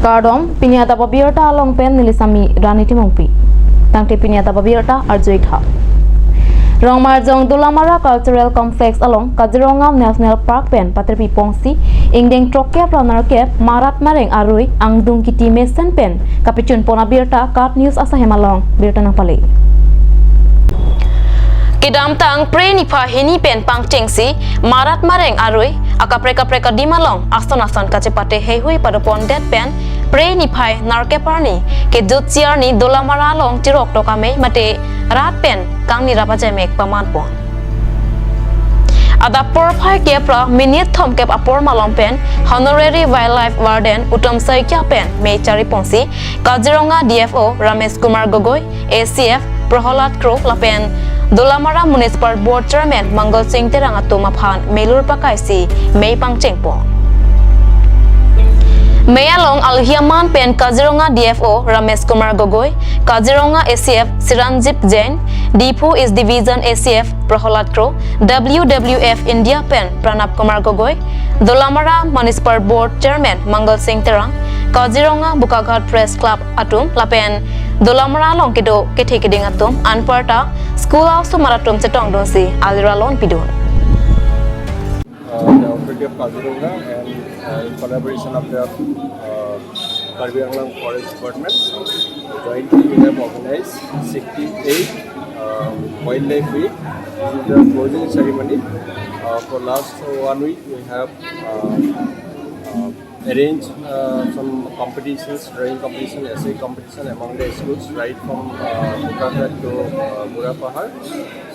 Kardom, Pinyata Babirta along pen Nilisami Raniti Mongpi. Tangti Pinyata Babirta Arjuitha. Rongmarjong Dulamara Cultural Complex along Kazirongam National Park pen Patripi Pongsi, Ingdeng Trokya Planar Kep, Marat Mareng Arui, Angdung Kiti Mesan pen, Kapichun Pona Birta, Kat News Asahemalong, Birta Napali. Kidam tang pre nipa hini pen pang chengsi marat mareng arui akapreka dimalong aston kacepate hehui padopon det pen pre nipai narke parni ke jutsiar ni dolamara long tirok tokame mate rat pen kang ni rapajemek paman pon ada porphai kepra minute thom kep apor malong pen honorary wildlife warden utom saikya pen me chari ponsi Kajironga DFO Ramesh Kumar Gogoi ACF Prahalad Kro lapen Dolamara Municipal Board Chairman Mangal Singh Terangatu Maphan Melur Pakaisi Mei Pangchengpo Mayalong Alhiaman Pen Kajironga DFO Ramesh Kumar Gogoi Kajironga ACF Siranjip Jain Dipu is Division ACF Prahalad Kro WWF India Pen Pranab Kumar Gogoi Dolamara Municipal Board Chairman Mangal Singh Terang Kajironga Bukaghat Press Club Atum Lapen Dolamara long kido kethekeding atum anparta school house maratum setong donsi alira lon pidon the authority of Kazirunga and in collaboration of the Karbi Anglong Forest Department jointly we have organized 68 wildlife week. This is the closing ceremony. For last 1 week we have arrange some competitions, drawing competition, essay competition among the schools right from Bukaghat to Murapahar.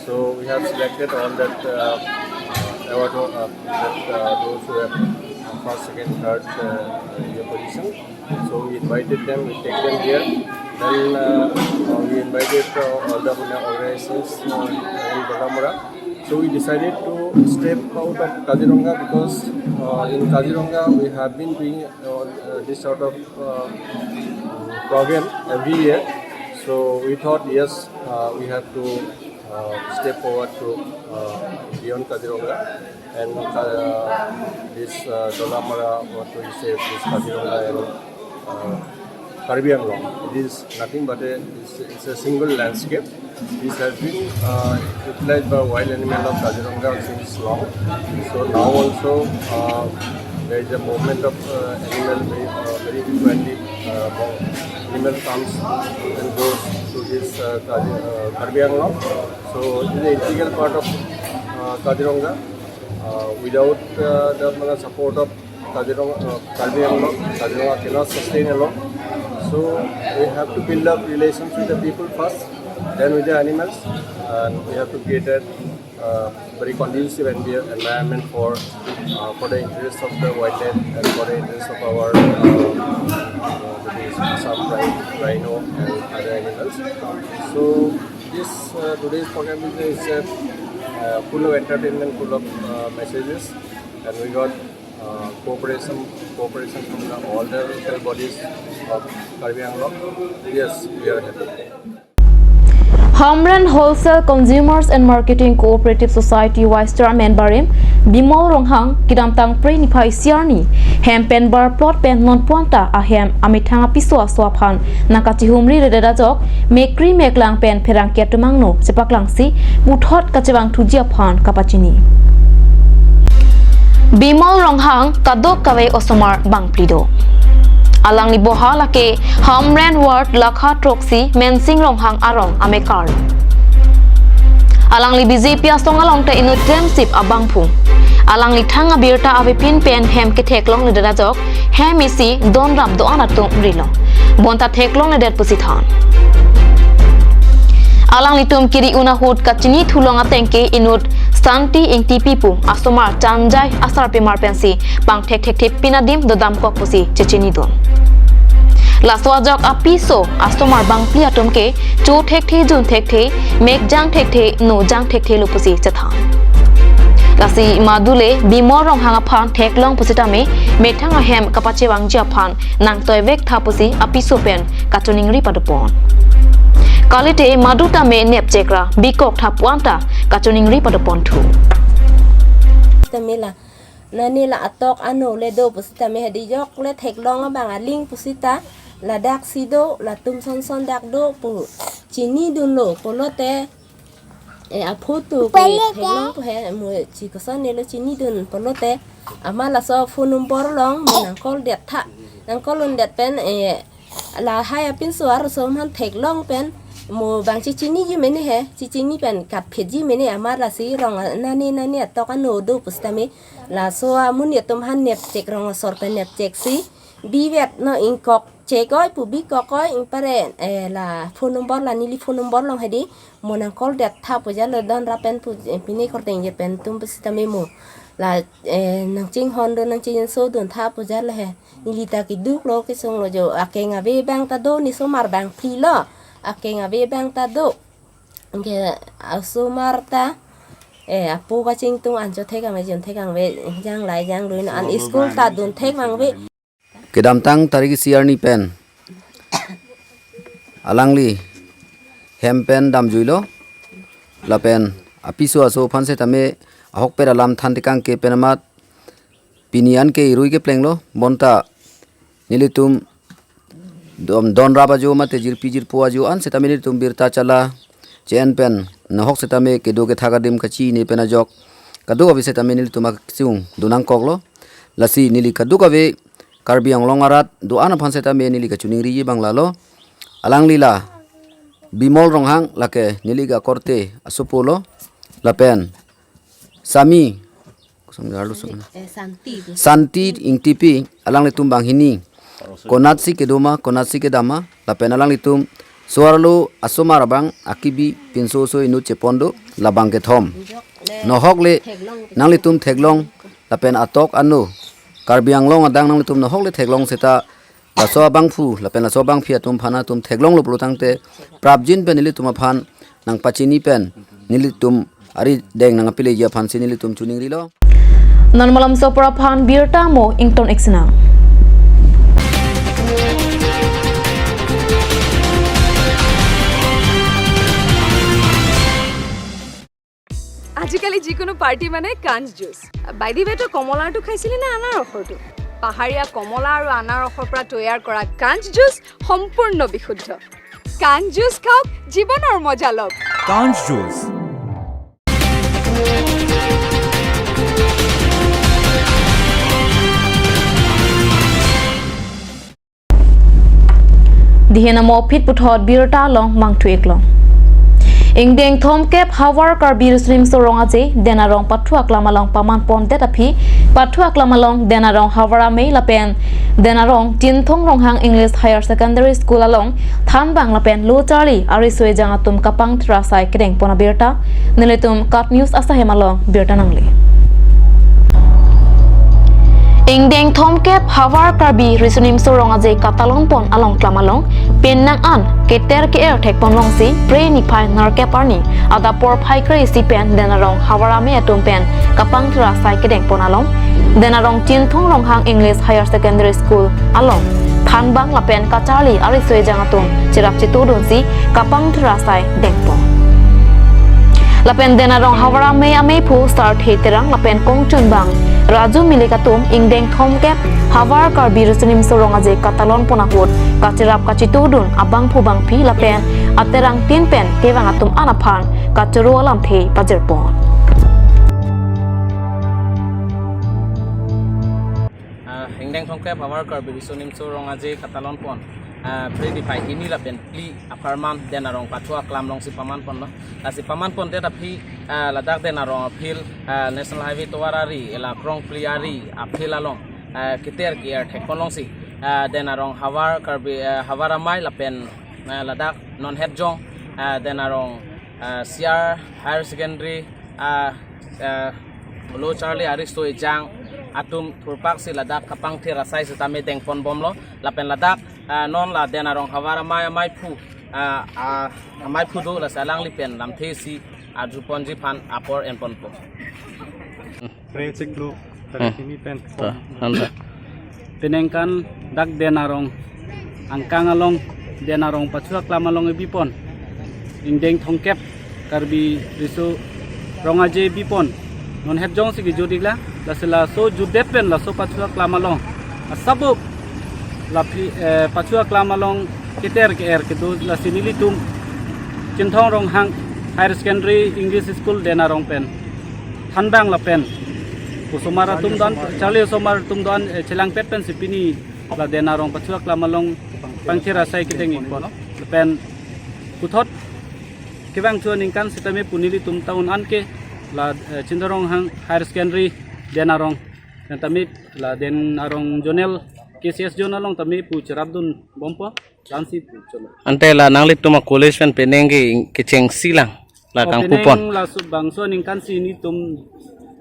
So we have selected all that those who have first, second, third year position. So we invited them, we take them here. Then we invited all the organizations in Dolamara. So we decided to step out of Kazirongga because in Kazirongga we have been doing this sort of program every year. So we thought yes, we have to step forward to beyond Kazirongga and this Dolamara, what do you say, this Kazirongga and Karbi Anglong. It is nothing but it's a single landscape. This has been utilized by wild animal of Kazirongga since long. So now also there is a movement of animal, very frequently animal comes and goes to this Karbi Anglong. So it is an integral part of Kazirongga. Without the support of Karbi Anglong, Kazirongga cannot sustain alone. So we have to build up relations with the people first, then with the animals, and we have to create a very conducive environment for the interests of the wildlife and for the interests of our some rhino and other animals. So this today's program is full of entertainment, full of messages, and we got cooperation from all the local bodies of Karbi Anglong. Yes, we are happy. Hamran Wholesale Consumers and Marketing Cooperative Society Vice Chairman Barim Bimol Ronghang Kidamtang Pre Nipai Siarni Hem Pen Bar Plot Pen Non Puanta Ahem Amitanga Piswa Swaphan Nakati Humri Redajok Mekri Meklang Pen Perang Ketumangno Sepaklangsi Buthot Kachewang Tujiaphan Kapachini Bimol Ronghang Kadok Kawe Osomar Bangplido Alang ni boha lake Hamran Ward Lakha Troxy Mensing Ronghang Arong Amekar Alang li BJP asong along ta inu temsip abangphung Alang li thanga birta avipin pen hem ke theklong le dadajok hem isi don ram do anatum rilo bonta theklong le det pusithan Alang li tum kiri una hut kachini thulonga tengke inut Santi ing tipipu asomar chanjai asar pimar pensi pang thek pinadim dodam kok pusi chechini don Laswajok apiso astomar bang pliatum ke chu thek jun thek mek jang thek no jang thek lupusi chathan Lasi madule bimor rong hanga phan thek long pusitame methanga hem kapache wang japhan nang toy vek thapusi apiso pen katuning ri padupon Kalite maduta me nepchekra bikok thapuanta katuning ri padupon thu Tamela na ni la atok ano le do pusita me hadi yok le thek long bang aling pusita la dak sido la tum son son dak do pu chini dun lo polote e aputu ke thek long pu he mu chi ko son ne lo chini dun polote ama la so funum bor long menang kol det tha nang kolun det pen e la hai apin suar so man thek long pen mu bang chi chini ji meni he chi chini pen kat phet ji meni ama la si rong nani to ka no do pustami la so mun ye tum han nep cek rong sor pen nep cek si bi vet no in kok cekoi pu bi kokoi in pare la phone number la ni li phone number long hedi mu nang kol det tha pu ja le don ra pen pu pini kor teng je pen tum pustami mu là nang ching hon do nang ching so don tha pu ja la he ni li ta ki duk lo ki song lo jo ake nga ve bang ta do ni so mar bang phi lo ake nga ve bang ta do ke so mar ta apu ka ching tung an cho the ka me jon the kang ve jang lai jang lui na an school ta don the mang ve kedam tang tarik siar ni pen alangli hem pen dam juilo la pen apiso aso phanse tame ahok per alam than tikang ke penamat pinian ke irui ke plenglo bonta nilitum don raba jo mate jir pijir puwa jo an setame nilitum birta chala chen pen na hok setame ke do ke thaga dim kachi ni pena jok kadu abi setame nilitum akchung dunang koklo lasi nili kadu kawe karbi anglong arat do ana phan setame nili ka chuning ri bangla lo alang lila bimol ronghang lake nili ga korte asupolo lapen Sami Santi ing tipi alang litum bang hini konatsi kedoma konatsi kedama lapen alang litum suarlo asomar bang akibi pinso so inu chepondo labang ke thom nohok le nang litum theglong lapen atok anu karbiang long adang nang litum nohok le theglong seta laso bang fu lapen laso bang phia tum phana tum theglong lo plotang te prabjin pen litum phan nang pachini pen nilitum ari deng nang apile ya phan sinili tum chuning rilo nan malam so para phan birta mo ington exina আজিকালি যিকোনো party মানে কাঞ্জ juice by the ৱে তো কমলাটো খাইছিলি না আনাৰ ৰসটো পাহাৰীয়া কমলা আৰু আনাৰ ৰসৰ পৰা তৈয়াৰ কৰা কাঞ্জ জুচ সম্পূৰ্ণ বিশুদ্ধ কাঞ্জ জুচ খাওক জীৱনৰ মজা লওক কাঞ্জ juice Dihena mo phit puthot birta long mang thuek long ingdeng thom kep hawar kar bir slim so ronga je dena rong pathu aklama long paman pon det aphi pathu aklama long dena rong hawara me lapen dena rong tin thong rong hang English Higher Secondary School along than bang lapen lo charli ari soi janga tum kapang thra sai kedeng pona birta neletum kat news asa hemalong birta nangle ingdeng thom kep hawar karbi risonim so ronga je katalong pon along klamalong penang an keter ke er thek pon long si pre ni phai nar ke parni ada por phai kre si pen denarong hawara me atum pen kapang thra sai kedeng pon along denarong tin thong rong hang English Higher Secondary School along than bang la pen kachali ari soi jang atum chirap chitu don si kapang thra sai deng pon lapen denarong hawara me ame phu start he terang lapen kong chun bang Raju milikatum ingdeng thom kep hawar karbi rusunim soronga je katalon ponakut kachirap kachitudun abang phubang phi lapen aterang tin pen kewang atum anaphan kachuru alam the pajerpon ingdeng thom kep hawar karbi rusunim soronga je katalon pon Predi pai ini la pen pli aparman denarong patua klam long si paman pon no la si paman pon de tapi la dak denarong apil national highway towarari la krong pliari apil along kiter kier thekon long si denarong hawar karbi hawara mai la pen la dak non head jong denarong CR Higher Secondary lo charlie aristo jang atum thurpak si ladak kapang thira sai sitame teng pon bomlo lapen ladak non la denarong hawara mai phu mai phu do la salang lipen lam the si aju ponji phan apor en pon po Prinsip lu ini pen penengkan dak denarong angkang along denarong pachuak lamalong bipon ingdeng thongkep karbi risu rongaje bipon non het jong si judi la sila so judepen la so pachua klamalong sabu la pachua klamalong kiter ke er ke do la sinili tum chinthong rong hang higher secondary English school dena rong pen thanbang la pen usomara tum dan chali usomar tum dan chelang pet pen sipini la dena rong pachua klamalong pangchira sai kitengi kon pen kuthot kibang chuan ingkan sitame punili tum taun anke la chindarong hang higher secondary denarong tamit la denarong jonel KCS jonalong tami pu cherabdun bompo lansi pu chono ante la nanglit tuma college pen penenge kicheng silang la kang kupon la sub bangso ingkan si ni tum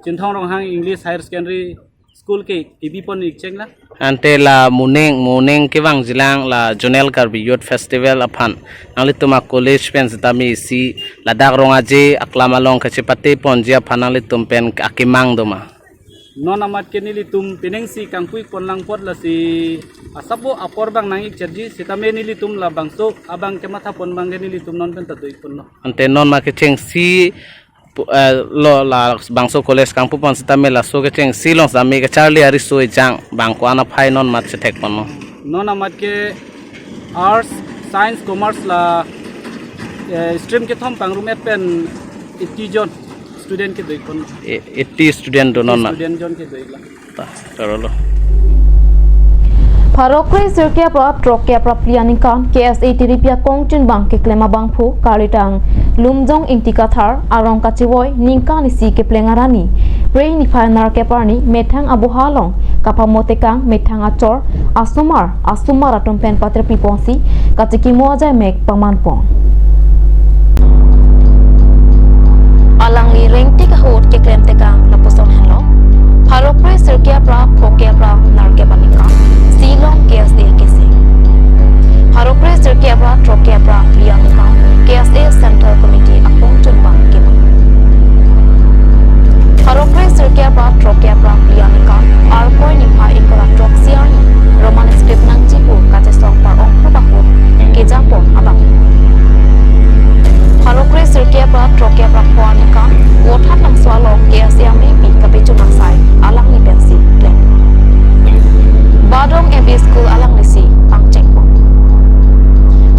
chinthong hang English higher secondary school ke ibipon ikcheng la ante la muneng kibang jilang la jonel karbi youth festival aphan nanglit tuma college pen tami si ladak rongaje aklamalong kachepate ponjia phananglit tum pen akimang doma non amat ke nili tum pineng si kangpui konlang pot la si asabo apor bang nangik cerji sitame nili tum la bangso abang kematha pon bang nili tum non pen tatoi pon no ante non ma kicheng si lo la bangso college kangpu pon sitame la so kicheng si long sami ke charlie ari so jang bangko ana phai non mat chetek pon no non amat ke arts science commerce la stream ke thom pangrumet pen 80 jon student ke doi kon 80 student do non ma student jon ke doi la tarolo Pharokre sirkia pra trokya prapliani kan KSA tiripia kongchin bang ke klema bang phu karitang lumjong ingtika thar arong kachiwoi ningka ni si ke plengarani prei ni final ke parni methang abuhalong kapamote kang methang achor asumar atom pen patre piponsi kachiki moja mek pamanpon alang li rengti ka hot ke klem te kang laposon hello Pharokre sirkia pra phokya pra narke banika Silong KSA kese Pharokre sirkia pra trokya pra lianika KSA Central Committee akong chunbang kema Pharokre sirkia pra trokya pra lianika arpoi nipa ikora troksiani roman script nang jipu kate song par ongko bakut ke japon abang Pharokre sirkia pra trokya pra khoanika wothat lang swalo KSA maybe kape chunang sai alang ni pensi klem Badong MB School alang lisi pangcheng po.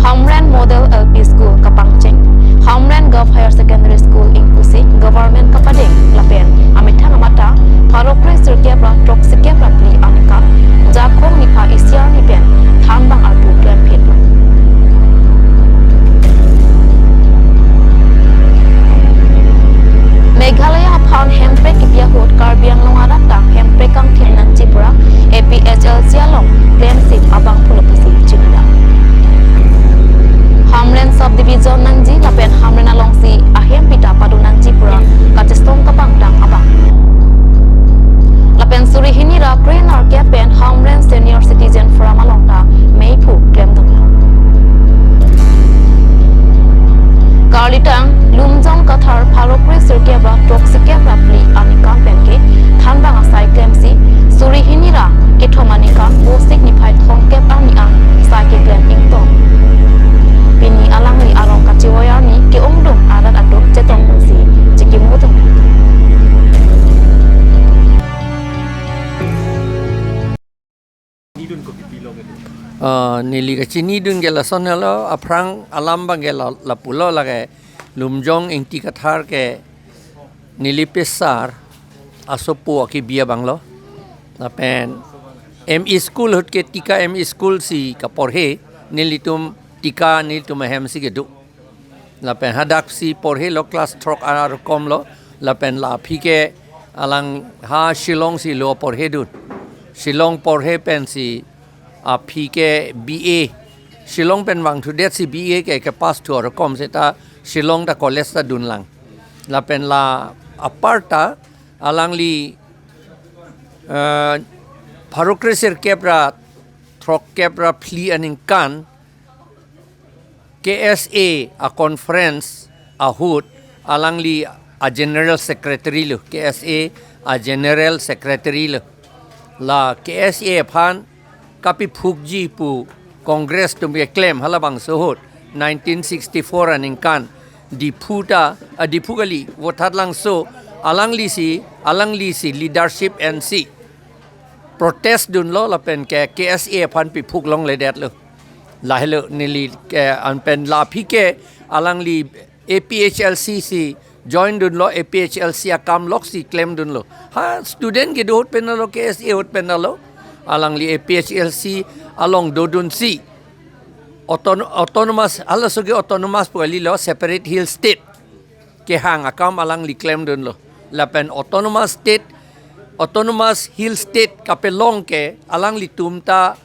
Hamren Model LP School kapangcheng. Hamren Gov Higher Secondary School Ingpusi Government kapadeng lapen amitang amata Pharokre sirkia pra toxikia pra pli anika jakong nipa isiar ni pen thambang arpu klem phet. Meghalaya aphan hempe kipia hot karbiang longara ta hempe kang thimnan chipura APHL sialong claim sip abang pulapisi chinida Hamren subdivision nangji lapen Hamren along si ahem pita padu nangji pura kachestong kapang dang abang lapen suri hinira trainer ke pen Hamren senior citizen from along ta meipu claim dongla Karlitang lumjong kathar Pharokre sirkia bra toxikia rapli anika penke thanbang asai claim si suri hinira kethomani ka bosik ni phai thongkep ani ang sake claim ington pini alang li arong kachiwoya ni ke ongdom adat atok chetong si chikimu tong nili ka chini dun gela sonelo aprang alam bang gela la pulo lage lumjong ingti kathar ke nili pesar asopo ki bia banglo na pen ME school hot ke tika ME school si ka porhe nili tum tika nili tum hem si gedu la pen hadak si porhe lo class trok ar kom lo la pen la phi ke alang ha shillong si lo porhe du shillong porhe pen si phi ke BA Shillong pen wang thu det si BA ke pass to or kom seta Shillong da college ta dun lang la pen la aparta alang li Pharokre sirkia throk kepra pli aning kan KSA a conference a hut alang li a general secretary lo KSA a general secretary lo la KSA phan kapi phukji pu congress to be claim halabang sohot 1964 aning kan di phuta di phugali wothat lang so alang li si leadership and si protest dun lo la pen ke KSA phan pi phuk long le det lo la helo nili ke an pen la phi ke alang li APHLC si join dun lo APHLC akam lok si claim dun lo ha student ke dot pen lo KSA hot pen lo alang li APHLC along do dun si autonomous ala sugi autonomous poli lo separate hill state ke hang akam alang li claim dun lo la pen autonomous hill state kapelong ke alang li tumta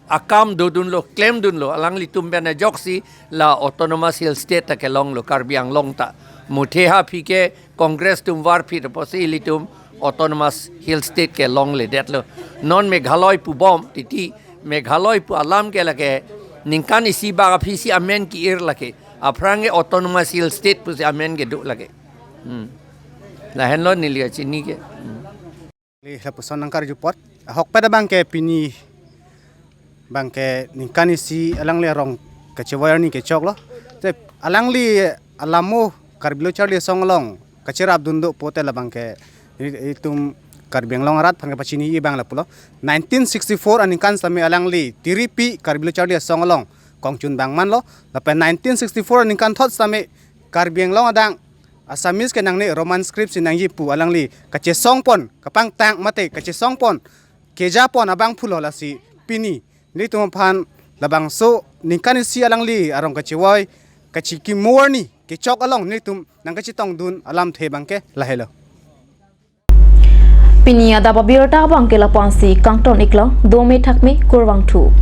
akam do dun lo claim dun lo alang li tum bena joksi la autonomous hill state ta ke long lo karbiang long ta muthe ha phi ke congress tum war phi to posi tum autonomous hill state ke long le det lo non meghaloi pu bom titi meghaloi pu alam ke lake ningkani si ba phi si amen ki ir lake aprange autonomous hill state pu si amen ke du lake la hen lo nilia chini ke la puson nangkar jupot hok pada bangke pini bangke ningkani si alang le rong kecewa ni ke chok lo te alang li alamu karbilo charli songlong kacirab dundo pote la bangke itum karbeng long rat phang pachini i bangla pulo 1964 aningkan sami alang li tiripi karbilo charli songlong kongchun bangman lo la pe 1964 aningkan thot sami karbeng long adang Asamis ke nang ni Roman script sinang yipu alang li kache songpon kapang tang mate kache songpon keja pon abang phulo la si pini ni tum phan labang so ningkani si alang li arong kache wai kachi ki morni ke chok along ni tum nang kachi tong dun alam the bangke lahelo Pinia da babirta bangke la pansi kangton iklo 2 me thakme kurwang thu